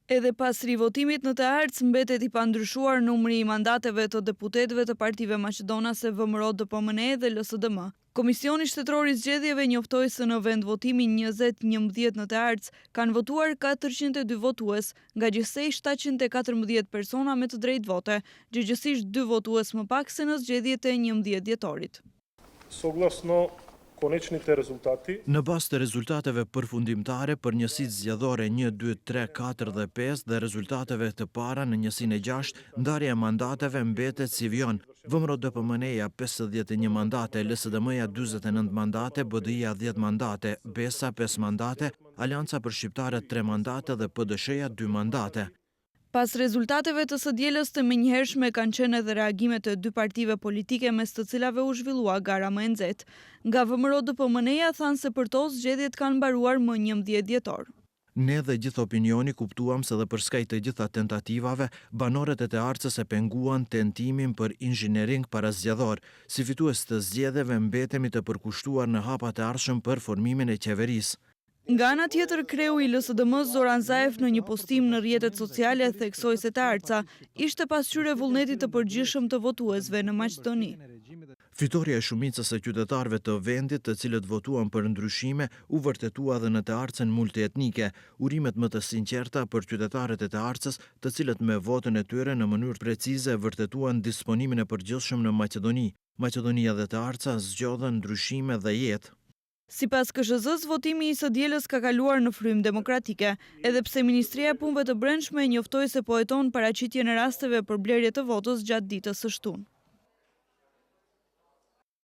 Edhe pas rivotimit në të ardhës mbetet i pandryshuar numri i mandateve të deputetëve të partive maqedonase VMRO-DPMNE dhe LSDM. Komisioni Shtetëror i Zgjedhjeve njoftoi se në vendvotimin 2011 në të ardhës kanë votuar 402 votues, nga gjithsej 714 persona me të drejtë vote, gjëgjësisht 2 votues më pak se në zgjedhjet e 11 dhjetorit. Soglasno konečните rezultati. Në bazë të rezultateve përfundimtare për njësitë zgjedhore 1, 2, 3, 4 dhe 5 dhe rezultateve të para në njësinë e 6, ndarja e mandateve mbetet si vjon. VMRO-DPMNE-ja 51 mandate, LSDM-ja 49 mandate, BDI-ja 10 mandate, BES-a 5 mandate, Alianca për Shqiptarët 3 mandate dhe PDSH-ja 2 mandate. Pas rezultateve të së dielës të menjëhershme kanë qenë edhe reagimet e 2 partive politike mes të cilave u zhvillua gara më e nxehtë. Nga VMRO-DPMNE-ja thanë se për to zgjedhjet kanë mbaruar më 11 dhjetor. Ne dhe gjithë opinioni kuptuam se dhe për skaj të gjitha tentativave, banorët e të arcës e penguan tentimin për inxhinering parazgjedhor. Si fitues të zgjedhjeve mbetemi të përkushtuar në hapat e ardhshëm për formimin e qeverisë. Nga ana tjetër, kreu i LSDM-s Zoran Zaev në një postim në rrjetet sociale theksoi se të ardhca ishte pasqyrë e vullnetit të përgjithshëm të votuesve në Maqedoni. Fitoria e shumicës së qytetarëve të vendit, të cilët votuan për ndryshime, u vërtetua edhe në të ardhsen multietnike, urimet më të sinqerta për qytetarët e të ardhsës, të cilët me votën e tyre në mënyrë precize vërtetuan disponimin e përgjithshëm në Maqedoni. Maqedonia dhe të ardhca zgjodhen ndryshime dhe jetë. Sipas KSHZ-s, votimi i së dielës ka kaluar në frym demokratike, edhe pse Ministria e Punëve të Brendshme njoftoi se po heton paraqitjen e rasteve për blerje të votës gjatë ditës së shtunë.